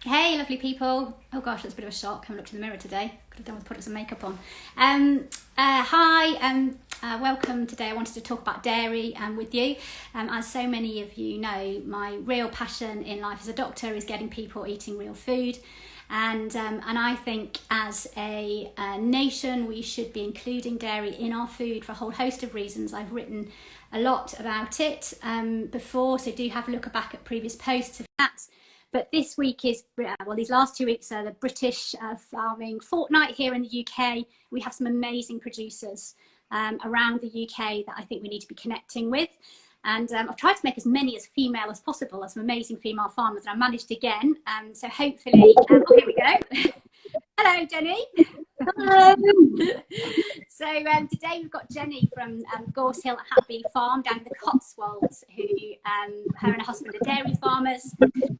Hey, lovely people. Oh gosh, that's a bit of a shock. I haven't looked in the mirror today. Could have done with putting some makeup on. Hi, welcome today. I wanted to talk about dairy with you. As so many of you know, my real passion in life as a doctor is getting people eating real food. And I think as a nation, we should be including dairy in our food for a whole host of reasons. I've written a lot about it before, so do have a look back at previous posts of that. But this week is, well, these last 2 weeks are the British farming fortnight here in the UK. We have some amazing producers around the UK that I think we need to be connecting with. And I've tried to make as many as female as possible, as some amazing female farmers, and I managed again. So hopefully, oh, here we go. Hello, Jenny. Hello. So today we've got Jenny from Gorse Hill Abbey Farm down in the Cotswolds, who her and her husband are dairy farmers.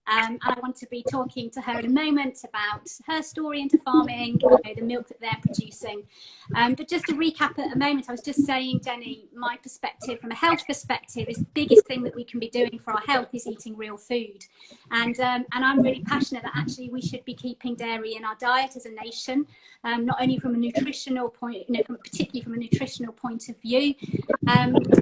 And I want to be talking to her in a moment about her story into farming, you know, the milk that they're producing. But just to recap at the moment, I was just saying, Jenny, my perspective from a health perspective is the biggest thing that we can be doing for our health is eating real food. And I'm really passionate that actually we should be keeping dairy in our diet as a nation, not only from a nutritional point, you know, particularly from a nutritional point of view,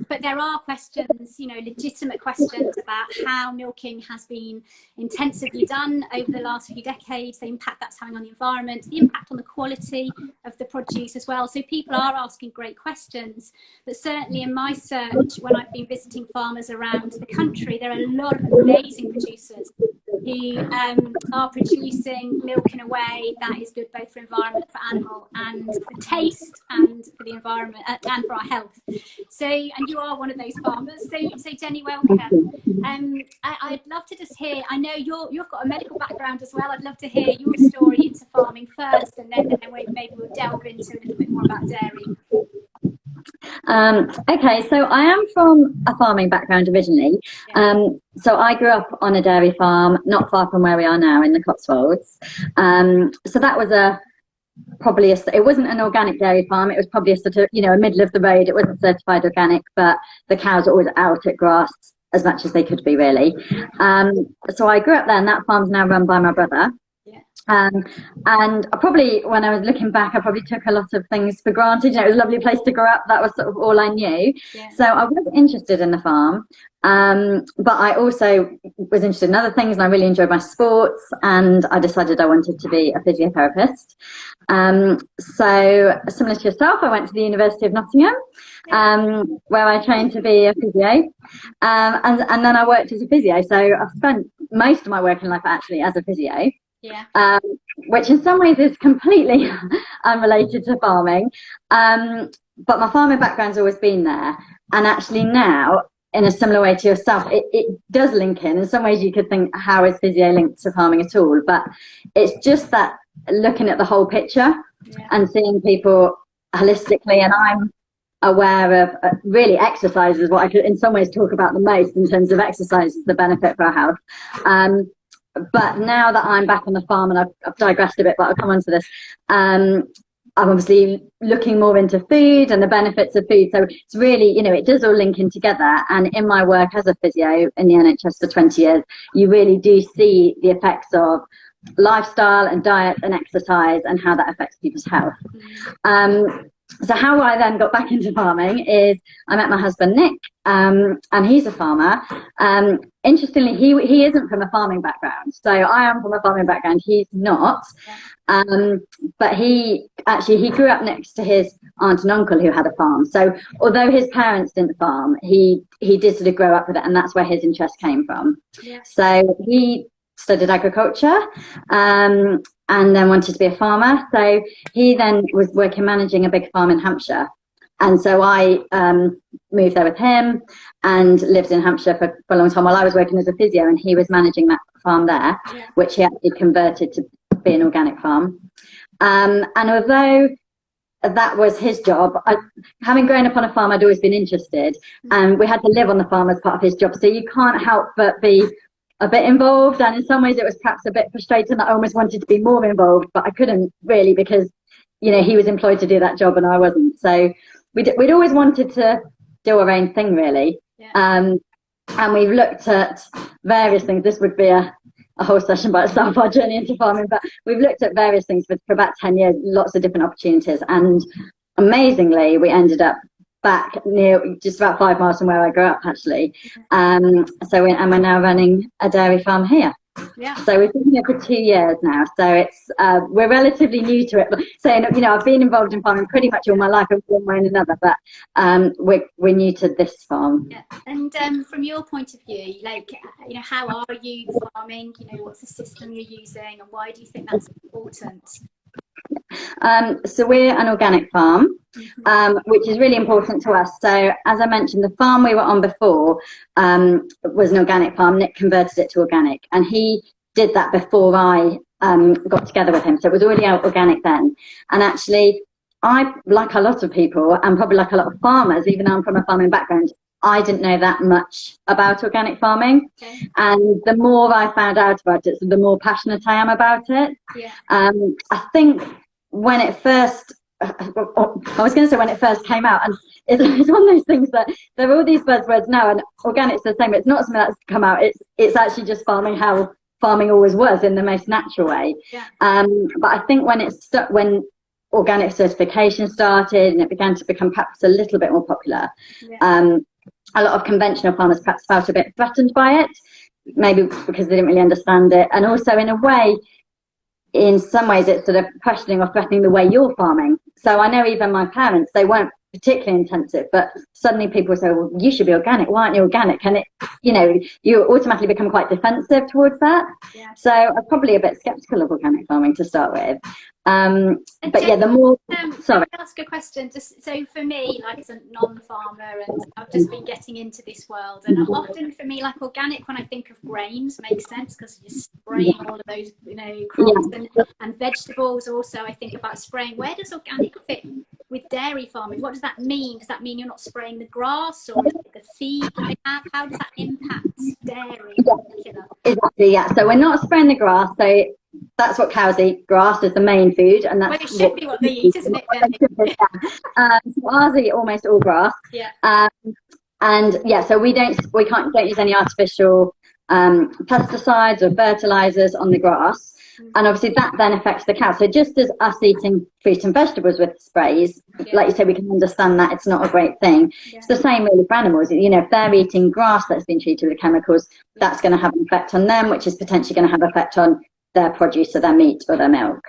but there are questions, you know, legitimate questions about how milking has been intensively done over the last few decades, the impact that's having on the environment, the impact on the quality of the produce as well. So people are asking great questions, but certainly in my search, when I've been visiting farmers around the country, there are a lot of amazing producers who are producing milk in a way that is good both for environment, for animal, and for taste, and for the environment, and for our health. So, and you are one of those farmers. So Jenny, welcome. I'd love to just hear, I know you've got a medical background as well. I'd love to hear your story into farming first, and then maybe we'll delve into a little bit more about dairy. Okay, so I am from a farming background originally. So I grew up on a dairy farm not far from where we are now in the Cotswolds. So that was it wasn't an organic dairy farm. It was probably a sort of, you know, a middle of the road. It wasn't certified organic, but the cows were always out at grass as much as they could be, really. So I grew up there, and that farm's now run by my brother. And I probably, when I was looking back, I probably took a lot of things for granted. You know, it was a lovely place to grow up. That was sort of all I knew. So I was interested in the farm, but I also was interested in other things, and I really enjoyed my sports, and I decided I wanted to be a physiotherapist. So similar to yourself, I went to the University of Nottingham, where I trained to be a physio, and then I worked as a physio. So I've spent most of my working life actually as a physio. Which in some ways is completely unrelated to farming, but my farming background's always been there, and actually now, in a similar way to yourself, it does link in some ways. You could think, how is physio linked to farming at all? But it's just that looking at the whole picture and seeing people holistically, and I'm aware of really exercise is what I could in some ways talk about the most in terms of exercise is the benefit for our health. But now that I'm back on the farm, and I've digressed a bit, but I'll come on to this, I'm obviously looking more into food and the benefits of food. So it's really, you know, it does all link in together. And in my work as a physio in the NHS for 20 years, you really do see the effects of lifestyle and diet and exercise and how that affects people's health. So how I then got back into farming is I met my husband, Nick, and he's a farmer. Interestingly, he isn't from a farming background. So I am from a farming background. He's not. But he grew up next to his aunt and uncle who had a farm. So although his parents didn't farm, he did sort of grow up with it, and that's where his interest came from. So he studied agriculture, and then wanted to be a farmer. So he then was managing a big farm in Hampshire. And so I moved there with him and lived in Hampshire for a long time while I was working as a physio, and he was managing that farm there, which he actually converted to be an organic farm. And although that was his job, having grown up on a farm, I'd always been interested, and we had to live on the farm as part of his job. So you can't help but be a bit involved, and in some ways it was perhaps a bit frustrating that I almost wanted to be more involved, but I couldn't really because, you know, he was employed to do that job and I wasn't. So we'd always wanted to do our own thing, really. And we've looked at various things. This would be a a whole session by itself, our journey into farming, but we've looked at various things for about 10 years, lots of different opportunities, and amazingly we ended up back near just about 5 miles from where I grew up, actually. So we're now running a dairy farm here. Yeah. So we've been here for 2 years now. So it's we're relatively new to it. So you know, I've been involved in farming pretty much all my life in one way and another, but we're new to this farm. Yeah. And from your point of view, like, you know, how are you farming? You know, what's the system you're using, and why do you think that's important? So we're an organic farm, which is really important to us. So as I mentioned, the farm we were on before was an organic farm. Nick converted it to organic, and he did that before I got together with him. So it was already organic then. And actually, I, like a lot of people, and probably like a lot of farmers, even though I'm from a farming background, I didn't know that much about organic farming. Okay. And the more I found out about it, so the more passionate I am about it. Yeah. I think when it first, I was going to say when it first came out, and it's one of those things that there are all these buzzwords now, and organic's the same. It's not something that's come out. It's actually just farming how farming always was, in the most natural way. Yeah. But I think when organic certification started and it began to become perhaps a little bit more popular, a lot of conventional farmers perhaps felt a bit threatened by it, maybe because they didn't really understand it, and also in a way, in some ways, it's sort of questioning or threatening the way you're farming. So I know even my parents, they weren't particularly intensive, but suddenly people say, well, you should be organic. Why aren't you organic? And it, you know, you automatically become quite defensive towards that. Yeah. So I'm probably a bit skeptical of organic farming to start with. But yeah, the more, sorry. Can I ask a question? Just so for me, like as a non-farmer, and I've just been getting into this world, and often for me, like organic, when I think of grains, makes sense because you're spraying all of those, you know, crops and vegetables. Also, I think about spraying. Where does organic fit with dairy farming? What does that mean? Does that mean you're not spraying the grass or the feed that they have? How does that impact dairy in particular? Exactly, yeah. So we're not spraying the grass. So that's what cows eat. Grass is the main food, and that's well, it should be what they eat, isn't it? So ours eat almost all grass. Yeah. And yeah, so we don't use any artificial pesticides or fertilizers on the grass. And obviously that then affects the cow. So just as us eating fruit and vegetables with sprays, like you said, we can understand that it's not a great thing. It's the same really for animals. You know, if they're eating grass that's been treated with chemicals, that's going to have an effect on them, which is potentially going to have an effect on their produce or their meat or their milk.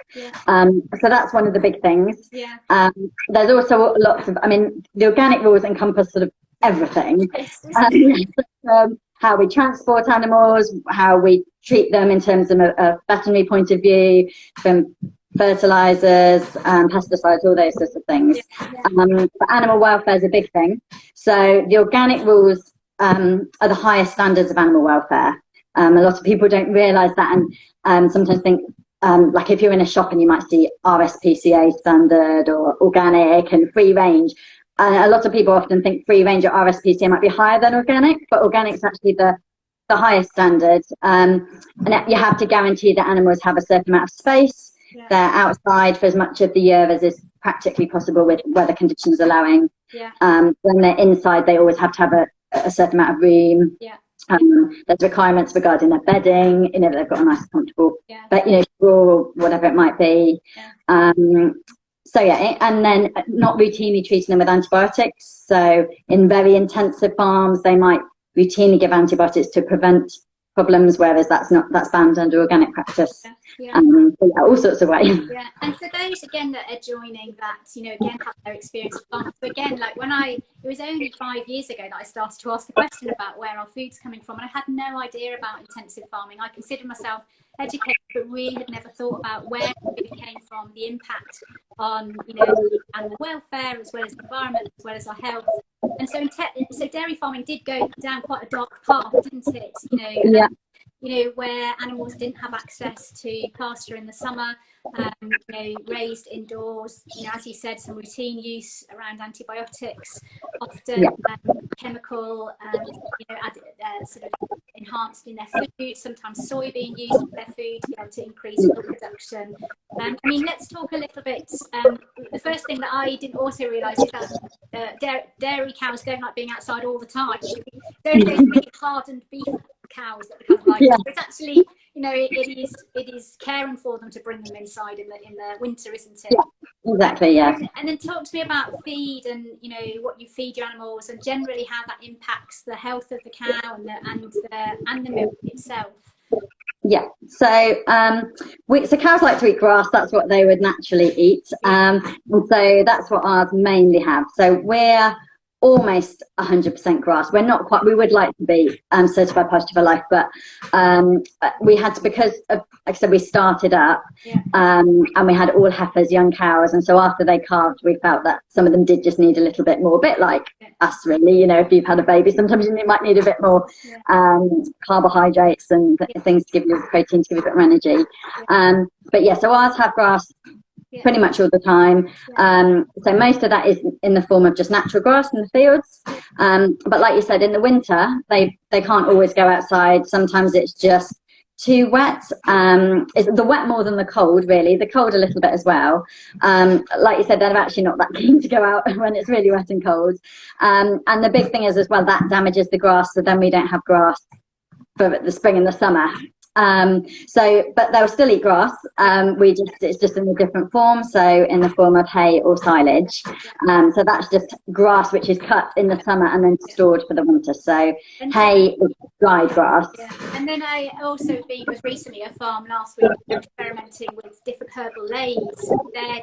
So that's one of the big things. There's also lots of, I mean, the organic rules encompass sort of everything. How we transport animals, how we treat them in terms of a veterinary point of view, from fertilizers, pesticides, all those sorts of things. But animal welfare is a big thing. So the organic rules are the highest standards of animal welfare. A lot of people don't realise that, and sometimes think, like if you're in a shop and you might see RSPCA standard or organic and free range. A lot of people often think free range or RSPCA might be higher than organic, but organic is actually the highest standard. And you have to guarantee that animals have a certain amount of space. They're outside for as much of the year as is practically possible with weather conditions allowing. When they're inside, they always have to have a certain amount of room. There's requirements regarding their bedding, you know, they've got a nice comfortable bed, you know, straw or whatever it might be. So yeah, and then not routinely treating them with antibiotics. So in very intensive farms, they might routinely give antibiotics to prevent problems, whereas that's banned under organic practice. So yeah, all sorts of ways. Yeah, and for those again that are joining that, you know, again have no experience with farming. So again, like it was only 5 years ago that I started to ask the question about where our food's coming from, and I had no idea about intensive farming. I considered myself educated, but really had never thought about where it came from, the impact on, you know, animal welfare as well as the environment, as well as our health. And so, so dairy farming did go down quite a dark path, didn't it? You know, you know, where animals didn't have access to pasture in the summer, you know, raised indoors, you know, as you said, some routine use around antibiotics, often chemical, you know, sort of enhanced in their food, sometimes soy being used in their food to be able to increase milk production. I mean, let's talk a little bit. The first thing that I didn't also realise is that dairy cows don't like being outside all the time. Don't those really hardened beef cows that are kind of like Yeah. it's actually, you know, it is caring for them to bring them inside in the winter, isn't it? Yeah, exactly, yeah. And then talk to me about feed and, you know, what you feed your animals and generally how that impacts the health of the cow and the milk itself. Yeah, so so cows like to eat grass. That's what they would naturally eat, and so that's what ours mainly have. So we're almost 100% grass. We're not quite. We would like to be certified pasture for life, but we had to, because of, like I said, we started up, and we had all heifers, young cows, and so after they calved, we felt that some of them did just need a little bit more, a bit like us, really. You know, if you've had a baby, sometimes you might need a bit more carbohydrates and things to give you protein, to give you a bit more energy. But yeah, so ours have grass pretty much all the time. So most of that is in the form of just natural grass in the fields. But like you said, in the winter, they can't always go outside. Sometimes it's just too wet. It's the wet more than the cold, really. The cold a little bit as well. Like you said, they're actually not that keen to go out when it's really wet and cold. And the big thing is as well, that damages the grass, so then we don't have grass for the spring and the summer. But they'll still eat grass. It's just in a different form, so in the form of hay or silage. So that's just grass which is cut in the summer and then stored for the winter. So hay is dried grass. Yeah. And then I also was recently at a farm last week experimenting with different herbal leys there.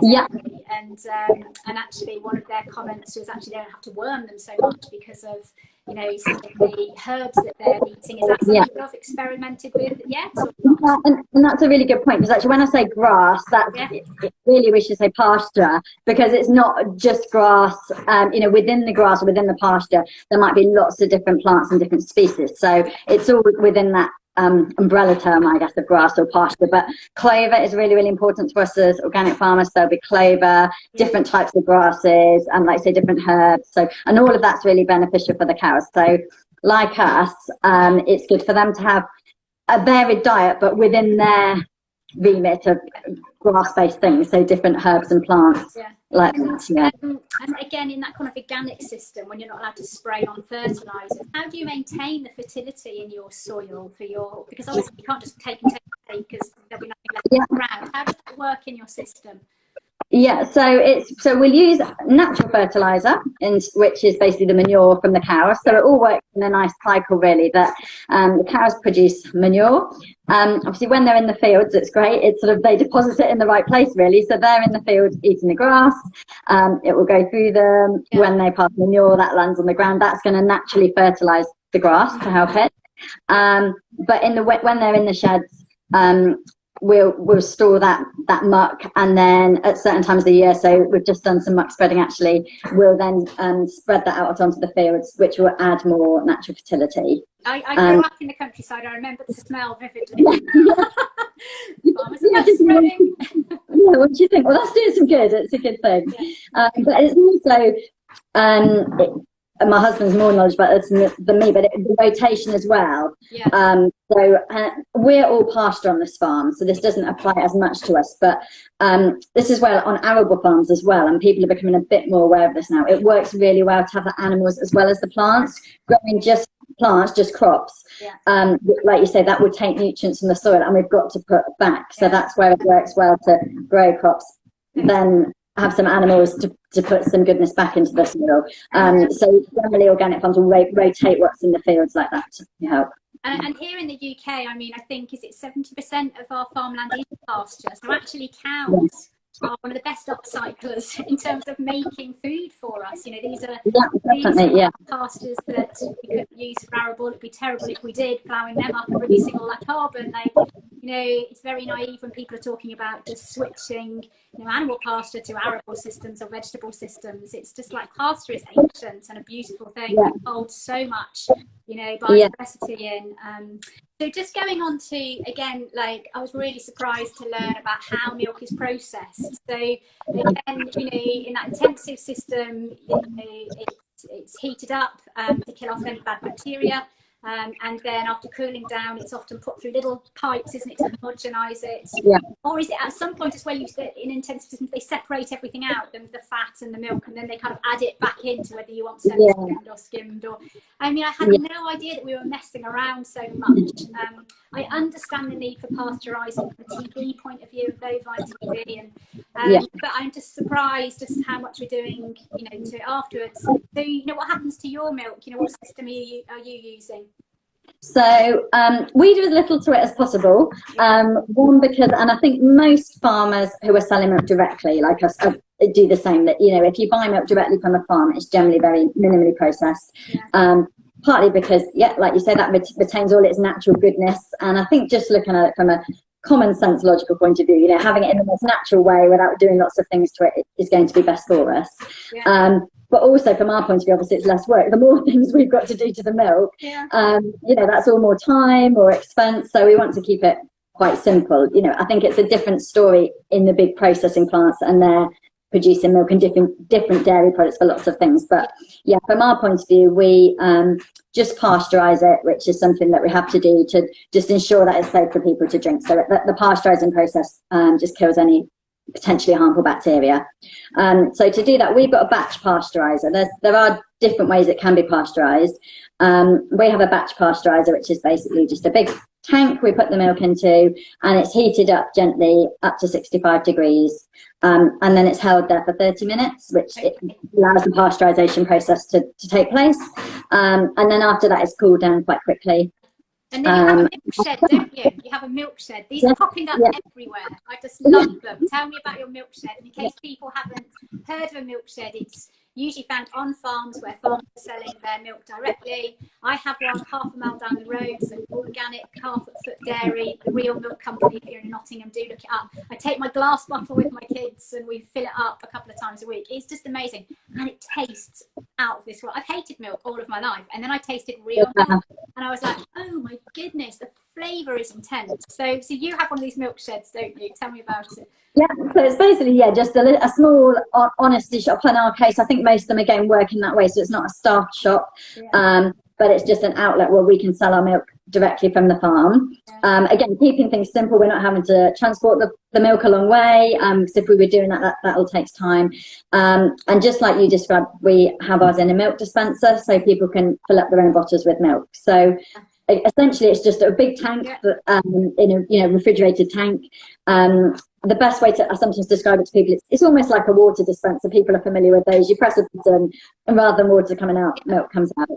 And actually one of their comments was actually they don't have to worm them so much because of, you know, some of the herbs that they're eating. Is that something you've experimented with yet? And that's a really good point, because actually when I say grass, really we should say pasture, because it's not just grass. You know, within the grass or within the pasture, there might be lots of different plants and different species. So it's all within that umbrella term, I guess, of grass or pasture. But clover is really, really important to us as organic farmers. There'll be clover, different types of grasses, and like I say, different herbs. So, and all of that's really beneficial for the cows. So like us, it's good for them to have a varied diet, but within their remit of grass-based things, so different herbs and plants. And again, in that kind of organic system, when you're not allowed to spray on fertilizers, how do you maintain the fertility in your soil because obviously you can't just take because there'll be nothing left in the ground. How does that work in your system? Yeah, so we'll use natural fertilizer, which is basically the manure from the cows. So it all works in a nice cycle, really, that the cows produce manure. Obviously, when they're in the fields, it's great. It's sort of, they deposit it in the right place, really. So they're in the fields eating the grass. It will go through them. When they pass manure, that lands on the ground. That's going to naturally fertilize the grass to help it. But when they're in the sheds, we'll store that muck, and then at certain times of the year, so we've just done some muck spreading actually, we'll then spread that out onto the fields, which will add more natural fertility. I grew up in the countryside. I remember the smell vividly. Spreading. Yeah, what do you think? Well, that's doing some good. It's a good thing. But it's also my husband's more knowledgeable about this than me, but the rotation as well. So we're all pasture on this farm, so this doesn't apply as much to us, but this is well on arable farms as well, and people are becoming a bit more aware of this now. It works really well to have the animals as well as the plants. Growing just plants, just crops, like you say, that would take nutrients from the soil, and we've got to put back. So that's where it works well to grow crops, then have some animals to put some goodness back into the soil. So generally organic farms will rotate what's in the fields like that to help. And here in the UK, I mean, I think, is it 70% of our farmland is pasture? So actually cows are one of the best upcyclers in terms of making food for us. You know, these are pastures that we could use for arable. It'd be terrible if we did, ploughing them up and releasing all that carbon. You know, it's very naive when people are talking about just switching, you know, animal pasture to arable systems or vegetable systems. It's just like pasture is ancient and a beautiful thing. It holds so much, you know, biodiversity in. So just going on to, again, like, I was really surprised to learn about how milk is processed. So again, you know, in that intensive system, you know, it's heated up to kill off any bad bacteria. and then after cooling down, it's often put through little pipes, isn't it, to homogenize it? Yeah. Or is it at some point as well, in intensive systems, they separate everything out, the fat and the milk, and then they kind of add it back into whether you want semi-skimmed or skimmed? Or, I mean, I had no idea that we were messing around so much. I understand the need for pasteurising from a TB point of view, bovine TB, but I'm just surprised just how much we're doing, you know, to it afterwards. So, you know, what happens to your milk? You know, what system are you using? So we do as little to it as possible. One, because, and I think most farmers who are selling milk directly, like us, do the same. That, you know, if you buy milk directly from a farm, it's generally very minimally processed. Partly because, like you say, that retains all its natural goodness. And I think just looking at it from a common sense, logical point of view, you know, having it in the most natural way without doing lots of things to it is going to be best for us. But also from our point of view, obviously it's less work. The more things we've got to do to the milk, you know, that's all more time or expense. So we want to keep it quite simple. You know, I think it's a different story in the big processing plants, and they're producing milk and different dairy products for lots of things. But yeah, from our point of view, we just pasteurize it, which is something that we have to do to just ensure that it's safe for people to drink. So the pasteurizing process just kills any potentially harmful bacteria. So to do that, we've got a batch pasteurizer. There are different ways it can be pasteurized. We have a batch pasteurizer, which is basically just a big tank we put the milk into, and it's heated up gently up to 65 degrees. And then it's held there for 30 minutes, which allows the pasteurization process to take place. And then after that, it's cooled down quite quickly. And then you have a milk shed, don't you? You have a milk shed. These are popping up everywhere. I just love them. Tell me about your milk shed. And in case people haven't heard of a milk shed, it's usually found on farms where farmers are selling their milk directly. I have one half a mile down the road, so organic, half-foot dairy, the real milk company. If you're in Nottingham, do look it up. I take my glass bottle with my kids and we fill it up a couple of times a week. It's just amazing. And it tastes out of this world. I've hated milk all of my life. And then I tasted real milk and I was like, oh my goodness, the flavour is intense. So you have one of these milk sheds, don't you? Tell me about it. Yeah, so it's basically, just a small honesty shop. In our case, I think most of them, again, work in that way. So it's not a staffed shop, but it's just an outlet where we can sell our milk directly from the farm. Again, keeping things simple. We're not having to transport the milk a long way, because if we were doing that all takes time. And just like you described, we have ours in a milk dispenser, so people can fill up their own bottles with milk. So essentially, it's just a big tank, in a refrigerated tank. The best way to sometimes describe it to people, it's almost like a water dispenser. People are familiar with those. You press a button, and rather than water coming out, milk comes out.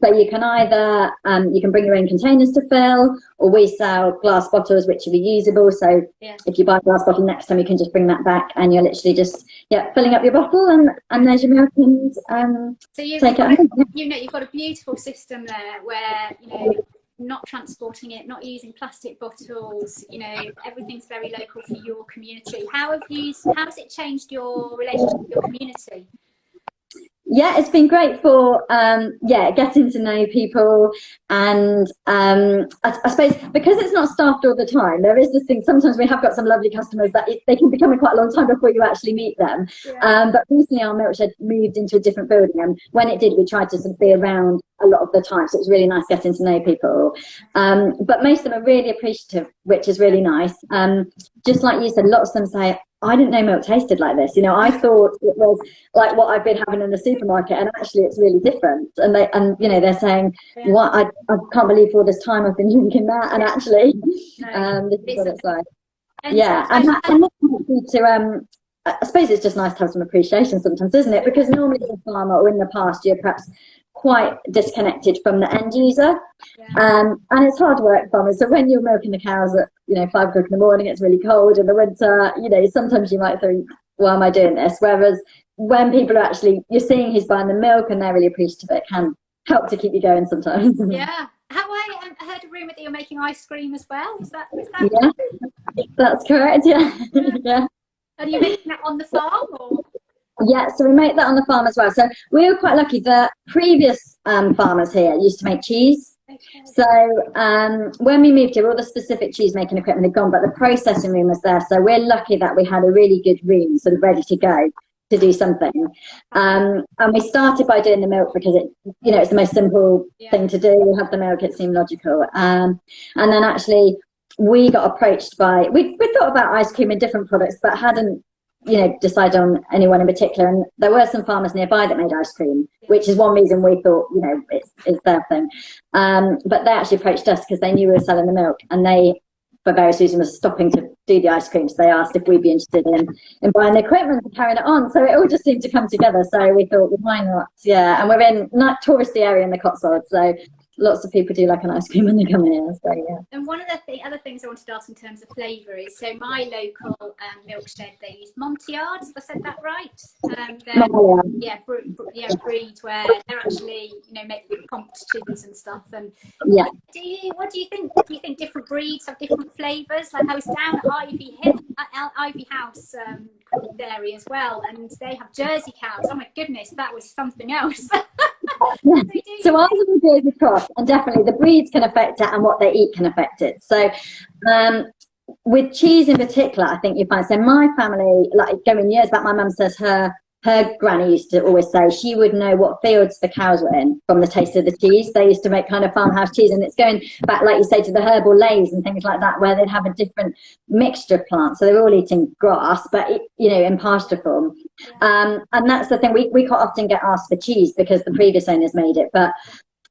So you can either you can bring your own containers to fill, or we sell glass bottles which are reusable. So if you buy a glass bottle, next time you can just bring that back, and you're literally just filling up your bottle, and there's your milk, and so take it home. You've got a beautiful system there where, you know, not transporting it, not using plastic bottles, you know, everything's very local for your community. How has it changed your relationship with your community? Yeah, it's been great for getting to know people, and I suppose because it's not staffed all the time, there is this thing. Sometimes we have got some lovely customers that they can be coming quite a long time before you actually meet them. But recently our milk shed moved into a different building, and when it did, we tried to sort of be around a lot of the time, so it was really nice getting to know people. But most of them are really appreciative, which is really nice. Just like you said, lots of them say, I didn't know milk tasted like this. You know, I thought it was like what I've been having in the supermarket, and actually it's really different. And they're saying, "What? I can't believe all this time I've been drinking that." And actually, this is what it's like. And I suppose it's just nice to have some appreciation sometimes, isn't it? Because normally as a farmer, or in the past, you're perhaps quite disconnected from the end user, and it's hard work, farmers. So when you're milking the cows at 5 o'clock in the morning, it's really cold in the winter. Sometimes you might think, "Why am I doing this?" Whereas when people are actually, you're seeing who's buying the milk and they're really appreciative, it can help to keep you going sometimes. Yeah. Have I heard a rumour that you're making ice cream as well? Is that? Yeah, that's correct. Yeah. Are you making that on the farm, or? Yeah, so we make that on the farm as well. So we were quite lucky. The previous farmers here used to make cheese. So when we moved here, all the specific cheese making equipment had gone, but the processing room was there. So we're lucky that we had a really good room sort of ready to go. to do something. And we started by doing the milk because it's the most simple thing to do. Have the milk, it seemed logical. And then actually we got approached by, we thought about ice cream and different products, but hadn't, decided on anyone in particular. And there were some farmers nearby that made ice cream, which is one reason we thought, it's their thing. But they actually approached us because they knew we were selling the milk, and they, for various reasons, was stopping to do the ice cream. So they asked if we'd be interested in buying the equipment and carrying it on. So it all just seemed to come together. So we thought, well, why not? Yeah. And we're in not touristy area in the Cotswolds. So lots of people do like an ice cream when they come here. So yeah. And one of the other things I wanted to ask in terms of flavour is, so my local Milkshake, they use Montyard, if I said that right. Breed where they're actually, making pumped cheese and stuff. And what do you think? Do you think different breeds have different flavours? Like I was down at Ivy House dairy as well, and they have Jersey cows. Oh my goodness, that was something else. So ours is a Jersey cross, and definitely the breeds can affect it, and what they eat can affect it. So with cheese in particular, I think you find, so my family, like going years back, my mum says her granny used to always say she would know what fields the cows were in from the taste of the cheese. They used to make kind of farmhouse cheese, and it's going back, like you say, to the herbal lays and things like that, where they'd have a different mixture of plants. So they were all eating grass, but in pasture form. And that's the thing, we quite often get asked for cheese because the previous owners made it,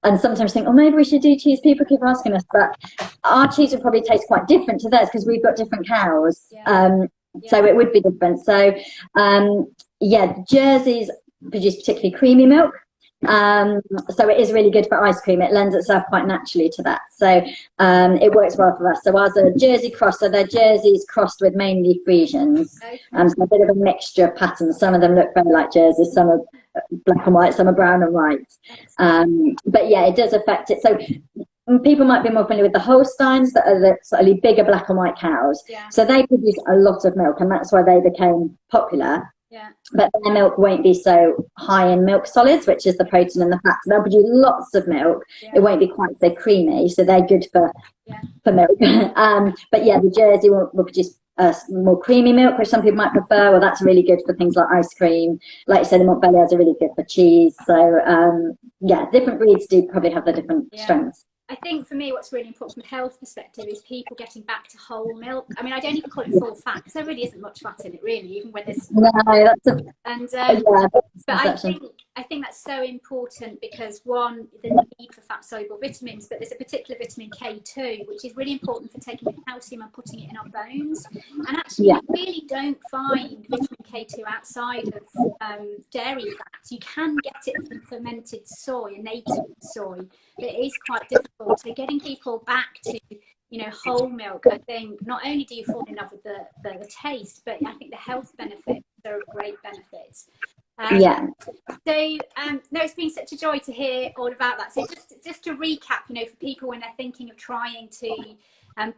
and sometimes think, oh, maybe we should do cheese. People keep asking us, but our cheese would probably taste quite different to theirs because we've got different cows. So it would be different. So Jerseys produce particularly creamy milk. So it is really good for ice cream. It lends itself quite naturally to that. So it works well for us. So ours are Jersey cross, so they're Jerseys crossed with mainly Friesians. So a bit of a mixture of patterns. Some of them look very like Jerseys, some are black and white, some are brown and white. But yeah, it does affect it. So people might be more familiar with the Holsteins, that are the slightly bigger black and white cows. So they produce a lot of milk, and that's why they became popular. But their milk won't be so high in milk solids, which is the protein and the fat. So they'll produce lots of milk. It won't be quite so creamy, so they're good for milk. But yeah, the Jersey will produce more creamy milk, which some people might prefer. Well, that's really good for things like ice cream. Like you said, the Montbelliards are really good for cheese. So different breeds do probably have their different strengths. I think for me, what's really important from a health perspective is people getting back to whole milk. I mean, I don't even call it full fat because there really isn't much fat in it, really, even when there's. No, that's a. And but I think that's so important because one, the need for fat soluble vitamins, but there's a particular vitamin K2 which is really important for taking the calcium and putting it in our bones. And actually, you really don't find vitamin K2 outside of dairy fats. You can get it from fermented soy, native soy. But it is quite difficult. So getting people back to whole milk, I think not only do you fall in love with the taste, but I think the health benefits are a great benefits. So no, it's been such a joy to hear all about that. So just to recap, for people when they're thinking of trying to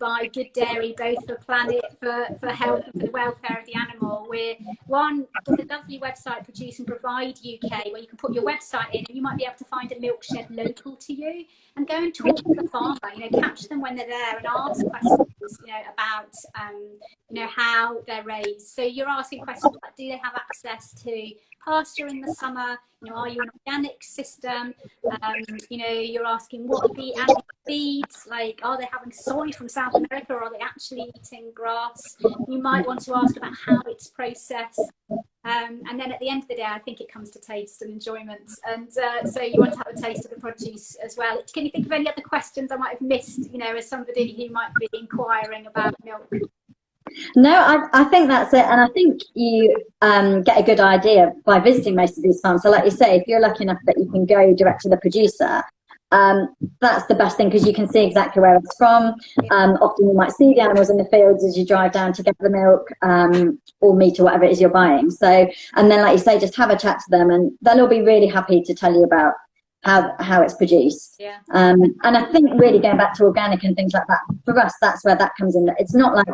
buy good dairy, both for planet, for health and for the welfare of the animal, there's a lovely website, Produce and Provide UK, where you can put your website in and you might be able to find a milk shed local to you and go and talk to the farmer, catch them when they're there and ask questions, about how they're raised. So you're asking questions like, do they have access to pasture in the summer? Are you an organic system? You're asking what the animal feeds, like are they having soy from South America or are they actually eating grass? You might want to ask about how it's processed. And then at the end of the day, I think it comes to taste and enjoyment. And so you want to have a taste of the produce as well. Can you think of any other questions I might have missed, as somebody who might be inquiring about milk? No, I think that's it. And I think you get a good idea by visiting most of these farms. So like you say, if you're lucky enough that you can go direct to the producer, that's the best thing because you can see exactly where it's from. Often you might see the animals in the fields as you drive down to get the milk or meat or whatever it is you're buying. So, and then like you say, just have a chat to them and they'll all be really happy to tell you about how it's produced. And I think really going back to organic and things like that, for us, that's where that comes in. It's not like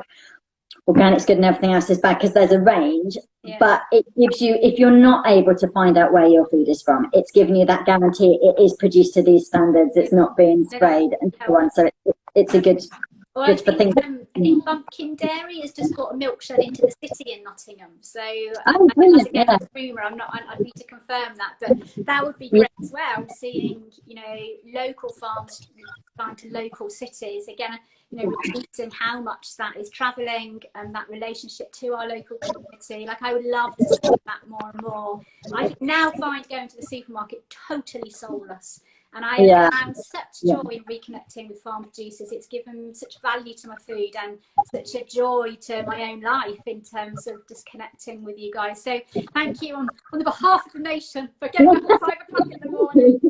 organic's good and everything else is bad because there's a range, but it gives you, if you're not able to find out where your food is from, it's giving you that guarantee it is produced to these standards, it's not being sprayed and so on. So it's a good Well, good for things. I think Bumpkin Dairy has just got a milkshed into the city in Nottingham. So Oh, brilliant, again, yeah. a rumour. I'd need to confirm that, but that would be great as well. Seeing, you know, local farms going to local cities again. You know, reducing how much that is travelling and that relationship to our local community. Like, I would love to see that more and more. I now find going to the supermarket totally soulless. And I have found such joy in reconnecting with farm producers. It's given such value to my food and such a joy to my own life in terms of just connecting with you guys. So thank you on the behalf of the nation for getting up at 5 o'clock in the morning.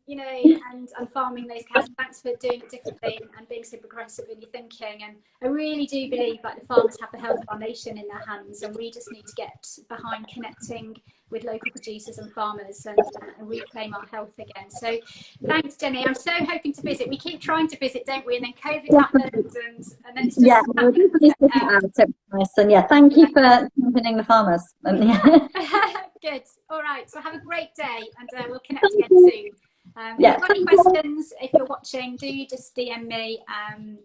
You know, and farming those cows. Thanks for doing it differently and being so progressive in your thinking. And I really do believe that the farmers have the health of our nation in their hands, and we just need to get behind connecting with local producers and farmers and reclaim our health again. So thanks, Jenny. I'm so hoping to visit. We keep trying to visit, don't we? And then COVID happened, and then it's just and thank you for championing the farmers. Good. All right. So have a great day, and we'll connect again soon. If you've got any questions, if you're watching, do just DM me. And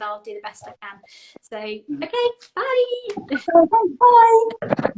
I'll do the best I can. So, okay, bye. Bye.